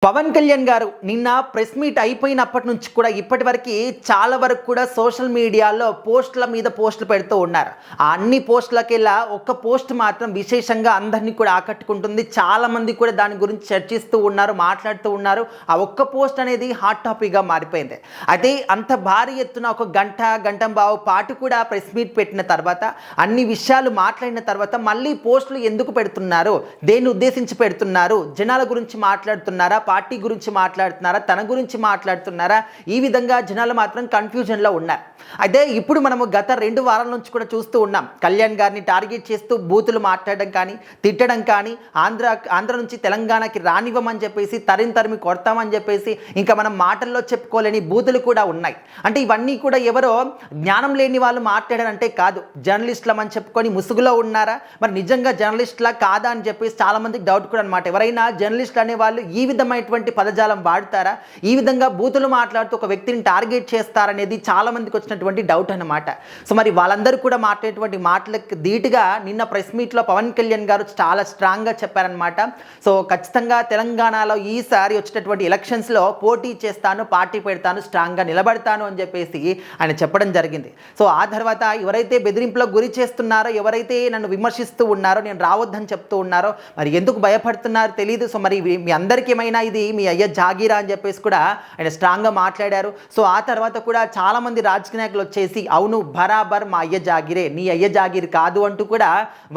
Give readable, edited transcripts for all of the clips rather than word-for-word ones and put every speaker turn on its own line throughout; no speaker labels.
పవన్ కళ్యాణ్ గారు నిన్న press meet అయిపోయినప్పటి నుంచి కూడా ఇప్పటి వరకు చాలా వరకు కూడా సోషల్ మీడియాలో పోస్టుల మీద పోస్టులు పెడుతూ ఉన్నారు. ఆ అన్ని పోస్టులకెళ్ళా ఒక్క పోస్ట్ మాత్రం విశేషంగా అందరినీ కూడా ఆకట్టుకుంటుంది. చాలామంది కూడా దాని గురించి చర్చిస్తూ ఉన్నారు, మాట్లాడుతూ ఉన్నారు. ఆ ఒక్క పోస్ట్ అనేది హాట్ టాపిక్గా మారిపోయింది. అయితే అంత భారీ ఎత్తున ఒక గంటంబావు పాటు కూడా ప్రెస్ మీట్ పెట్టిన తర్వాత అన్ని విషయాలు మాట్లాడిన తర్వాత మళ్ళీ పోస్టులు ఎందుకు పెడుతున్నారు, దేన్ని ఉద్దేశించి పెడుతున్నారు, జనాల గురించి మాట్లాడుతున్నారా, పార్టీ గురించి మాట్లాడుతున్నారా, తన గురించి మాట్లాడుతున్నారా, ఈ విధంగా జనాలు మాత్రం కన్ఫ్యూజన్లో ఉన్నారు. అయితే ఇప్పుడు మనము గత 2 వారాల నుంచి కూడా చూస్తూ ఉన్నాం. కళ్యాణ్ గారిని టార్గెట్ చేస్తూ బూతులు మాట్లాడడం కానీ, తిట్టడం కానీ, ఆంధ్ర నుంచి తెలంగాణకి రానివ్వమని చెప్పేసి, తరిమి కొడతామని చెప్పేసి, ఇంకా మనం మాటల్లో చెప్పుకోలేని బూతులు కూడా ఉన్నాయి. అంటే ఇవన్నీ కూడా ఎవరో జ్ఞానం లేని వాళ్ళు మాట్లాడారంటే కాదు, జర్నలిస్టులమని చెప్పుకొని ముసుగులో ఉన్నారా, మరి నిజంగా జర్నలిస్టులా కాదా అని చెప్పేసి చాలామందికి డౌట్ కూడా అనమాట. ఎవరైనా జర్నలిస్టులు అనే వాళ్ళు ఈ విధమైనటువంటి పదజాలం వాడతారా, ఈ విధంగా బూతులు మాట్లాడుతూ ఒక వ్యక్తిని టార్గెట్ చేస్తారనేది చాలామందికి వచ్చినటువంటి డౌట్ అనమాట. సో మరి వాళ్ళందరూ కూడా మాట్లాడేటువంటి మాటలకు ధీటుగా నిన్న ప్రెస్ మీట్లో పవన్ కళ్యాణ్ గారు చాలా స్ట్రాంగ్గా చెప్పారనమాట. సో ఖచ్చితంగా తెలంగాణలో ఈసారి వచ్చేటటువంటి ఎలక్షన్స్లో పోటీ చేస్తాను, పార్టీ పెడతాను, స్ట్రాంగ్గా నిలబడతాను అని చెప్పేసి ఆయన చెప్పడం జరిగింది. సో ఆ తర్వాత ఎవరైతే బెదిరింపులకు గురి చేస్తున్నారో, ఎవరైతే నన్ను విమర్శిస్తూ ఉన్నారో, నేను రావద్దని చెప్తూ ఉన్నారో, మరి ఎందుకు భయపడుతున్నారో తెలియదు. సో మరి మీ అందరికీ ఏమైనా ఇది మీ అయ్య జాగీరా అని చెప్పేసి కూడా ఆయన స్ట్రాంగ్గా మాట్లాడారు. సో ఆ తర్వాత కూడా చాలామంది రాజకీయ నాయకులు వచ్చేసి అవును బరాబర్ మా అయ్య జాగిరే, నీ అయ్య జాగిరి కాదు అంటూ కూడా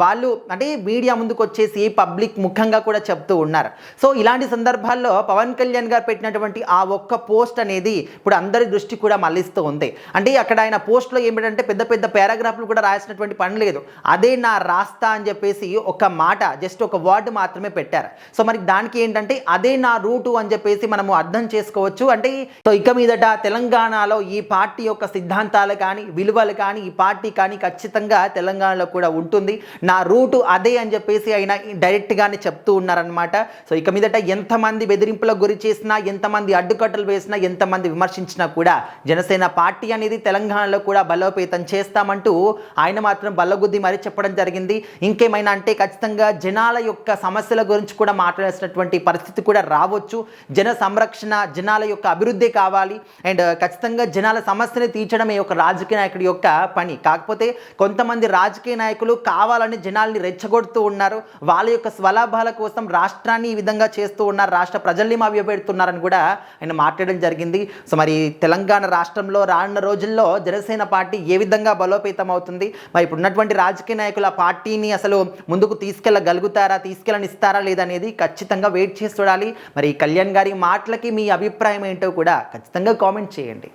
వాళ్ళు అంటే మీడియా ముందుకు వచ్చేసి పబ్లిక్ ముఖంగా కూడా చెప్తూ ఉన్నారు. సో ఇలాంటి సందర్భాల్లో పవన్ కళ్యాణ్ గారు పెట్టినటువంటి ఆ ఒక్క పోస్ట్ అనేది ఇప్పుడు అందరి దృష్టి కూడా మళ్ళిస్తూ ఉంది. అంటే అక్కడ ఆయన పోస్ట్లో ఏమిటంటే పెద్ద పెద్ద పారాగ్రాఫ్లు కూడా రాసినటువంటి పని లేదు, అదే నా రాస్తా అని చెప్పేసి ఒక మాట, జస్ట్ ఒక వర్డ్ మాత్రమే పెట్టారు. సో మరి దానికి ఏంటంటే అదే నా రూటు అని చెప్పేసి మనము అర్థం చేసుకోవచ్చు. అంటే సో ఇక మీదట తెలంగాణలో ఈ పార్టీ యొక్క సిద్ధాంతాలు కానీ, విలువలు కానీ, ఈ పార్టీ కానీ ఖచ్చితంగా తెలంగాణలో కూడా ఉంటుంది, నా రూటు అదే అని చెప్పేసి ఆయన డైరెక్ట్గానే చెప్తూ ఉన్నారనమాట. సో ఇక మీదట ఎంతమంది బెదిరింపులకు గురి చేసినా, ఎంతమంది అడ్డుకట్టలు వేసినా, ఎంతమంది విమర్శించినా కూడా జనసేన పార్టీ అనేది తెలంగాణలో కూడా బలోపేతం చేస్తామంటూ ఆయన మాత్రం బల్లగుద్ది మరీ చెప్పడం జరిగింది. ఇంకేమైనా అంటే ఖచ్చితంగా జనాల యొక్క సమస్యల గురించి కూడా మాట్లాడాల్సినటువంటి పరిస్థితి కూడా రావచ్చు. జన సంరక్షణ, జనాల యొక్క అభివృద్ధి కావాలి అండ్ ఖచ్చితంగా జనాల సమస్యని తీర్చడమే ఒక రాజకీయ నాయకుడి యొక్క పని. కాకపోతే కొంతమంది రాజకీయ నాయకులు కావాలని జనాల్ని రెచ్చగొడుతూ ఉన్నారు, వాళ్ళ యొక్క స్వలాభాల కోసం రాష్ట్రాన్ని ఈ విధంగా చేస్తూ ఉన్నారు, రాష్ట్ర ప్రజల్ని మభ్యపెడుతున్నారని కూడా ఆయన మాట్లాడడం జరిగింది. సో మరి తెలంగాణ రాష్ట్రంలో రానున్న రోజుల్లో జనసేన పార్టీ ఏ విధంగా బలోపేతం అవుతుంది, మరి ఇప్పుడు ఉన్నటువంటి రాజకీయ నాయకులు ఆ పార్టీని అసలు ముందుకు తీసుకెళ్ళగలుగుతారా, తీసుకెళ్ళనిస్తారా లేదనేది ఖచ్చితంగా వెయిట్ చేసి చూడాలి. మరి కళ్యాణ్ గారి మాటలకి మీ అభిప్రాయం ఏంటో కూడా ఖచ్చితంగా కామెంట్ చేయండి.